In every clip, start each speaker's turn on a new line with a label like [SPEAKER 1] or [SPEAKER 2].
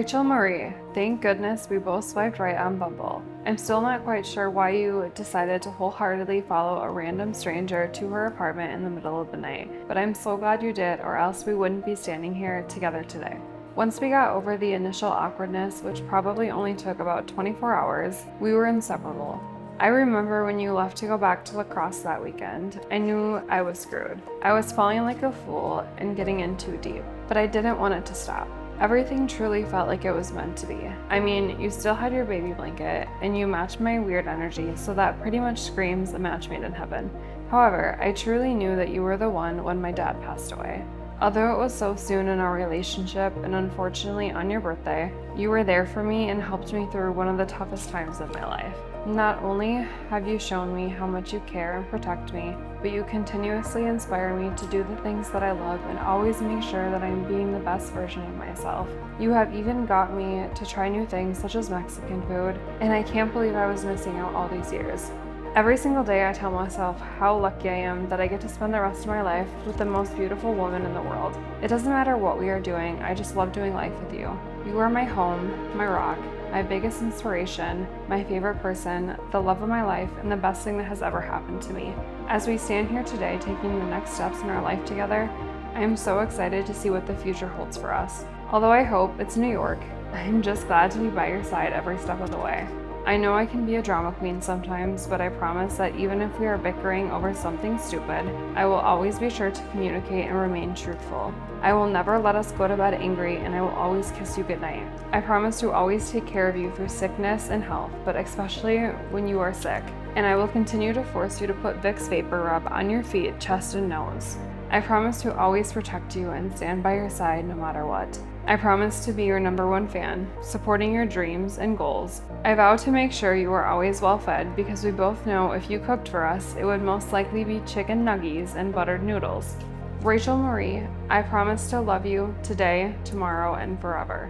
[SPEAKER 1] Rachel Marie, thank goodness we both swiped right on Bumble. I'm still not quite sure why you decided to wholeheartedly follow a random stranger to her apartment in the middle of the night, but I'm so glad you did, or else we wouldn't be standing here together today. Once we got over the initial awkwardness, which probably only took about 24 hours, we were inseparable. I remember when you left to go back to lacrosse that weekend, I knew I was screwed. I was falling like a fool and getting in too deep, but I didn't want it to stop. Everything truly felt like it was meant to be. I mean, you still had your baby blanket, and you matched my weird energy, so that pretty much screams a match made in heaven. However, I truly knew that you were the one when my dad passed away. Although it was so soon in our relationship, and unfortunately on your birthday, you were there for me and helped me through one of the toughest times of my life. Not only have you shown me how much you care and protect me, but you continuously inspire me to do the things that I love and always make sure that I'm being the best version of myself. You have even got me to try new things such as Mexican food, and I can't believe I was missing out all these years. Every single day I tell myself how lucky I am that I get to spend the rest of my life with the most beautiful woman in the world. It doesn't matter what we are doing, I just love doing life with you. You are my home, my rock, my biggest inspiration, my favorite person, the love of my life, and the best thing that has ever happened to me. As we stand here today taking the next steps in our life together, I am so excited to see what the future holds for us. Although I hope it's New York, I am just glad to be by your side every step of the way. I know I can be a drama queen sometimes, but I promise that even if we are bickering over something stupid, I will always be sure to communicate and remain truthful. I will never let us go to bed angry, and I will always kiss you goodnight. I promise to always take care of you through sickness and health, but especially when you are sick. And I will continue to force you to put Vicks Vapor Rub on your feet, chest, and nose. I promise to always protect you and stand by your side no matter what. I promise to be your #1 fan, supporting your dreams and goals. I vow to make sure you are always well fed, because we both know if you cooked for us, it would most likely be chicken nuggies and buttered noodles. Rachel Marie, I promise to love you today, tomorrow, and forever.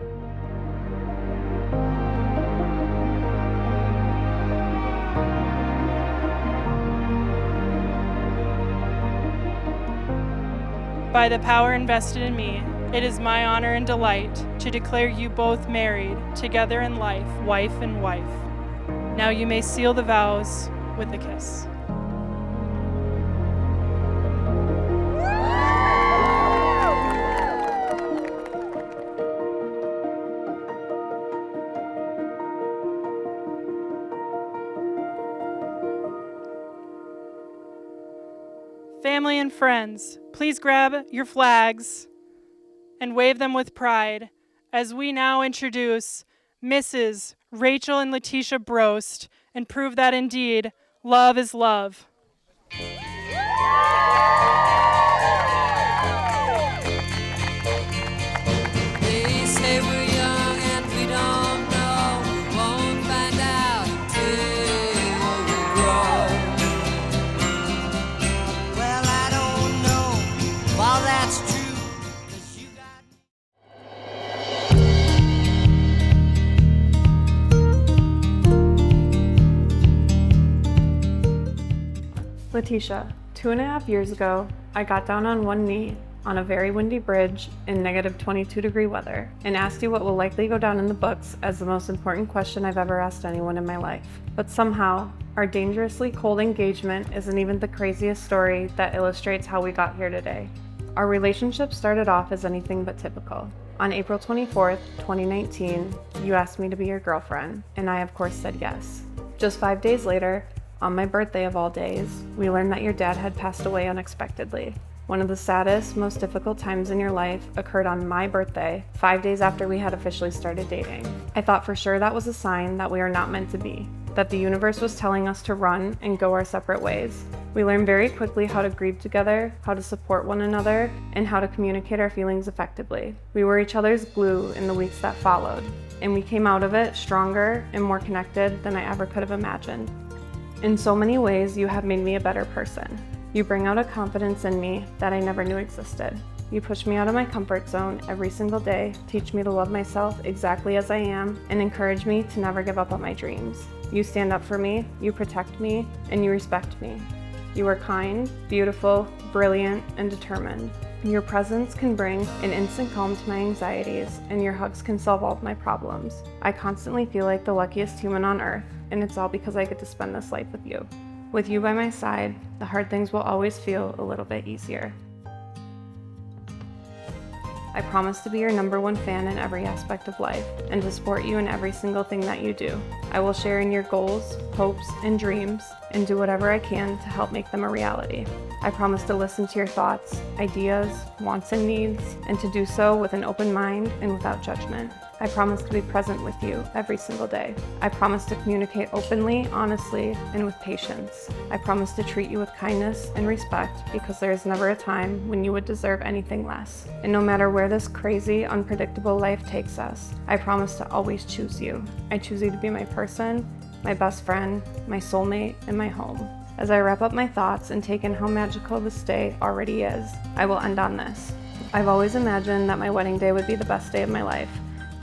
[SPEAKER 2] By the power invested in me, it is my honor and delight to declare you both married, together in life, wife and wife. Now you may seal the vows with a kiss. Family and friends, please grab your flags and wave them with pride as we now introduce Mrs. Rachel and Letitia Brost and prove that indeed love is love.
[SPEAKER 3] They say we're young and we don't know. We won't find out until we grow. Well, I don't know if all that's true, 'cause you got
[SPEAKER 1] Letitia, 2.5 years ago, I got down on one knee on a very windy bridge in -22-degree weather and asked you what will likely go down in the books as the most important question I've ever asked anyone in my life. But somehow, our dangerously cold engagement isn't even the craziest story that illustrates how we got here today. Our relationship started off as anything but typical. On April 24th, 2019, you asked me to be your girlfriend, and I of course said yes. Just 5 days later, on my birthday of all days, we learned that your dad had passed away unexpectedly. One of the saddest, most difficult times in your life occurred on my birthday, 5 days after we had officially started dating. I thought for sure that was a sign that we are not meant to be, that the universe was telling us to run and go our separate ways. We learned very quickly how to grieve together, how to support one another, and how to communicate our feelings effectively. We were each other's glue in the weeks that followed, and we came out of it stronger and more connected than I ever could have imagined. In so many ways, you have made me a better person. You bring out a confidence in me that I never knew existed. You push me out of my comfort zone every single day, teach me to love myself exactly as I am, and encourage me to never give up on my dreams. You stand up for me, you protect me, and you respect me. You are kind, beautiful, brilliant, and determined. Your presence can bring an instant calm to my anxieties, and your hugs can solve all of my problems. I constantly feel like the luckiest human on earth, and it's all because I get to spend this life with you. With you by my side, the hard things will always feel a little bit easier. I promise to be your #1 fan in every aspect of life, and to support you in every single thing that you do. I will share in your goals, hopes, and dreams, and do whatever I can to help make them a reality. I promise to listen to your thoughts, ideas, wants, and needs, and to do so with an open mind and without judgment. I promise to be present with you every single day. I promise to communicate openly, honestly, and with patience. I promise to treat you with kindness and respect, because there is never a time when you would deserve anything less. And no matter where this crazy, unpredictable life takes us, I promise to always choose you. I choose you to be my person, my best friend, my soulmate, and my home. As I wrap up my thoughts and take in how magical this day already is, I will end on this. I've always imagined that my wedding day would be the best day of my life.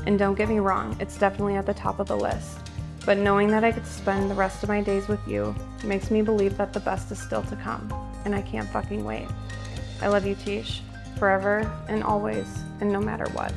[SPEAKER 1] And don't get me wrong, it's definitely at the top of the list. But knowing that I get to spend the rest of my days with you makes me believe that the best is still to come, and I can't fucking wait. I love you, Tish, forever and always, and no matter what.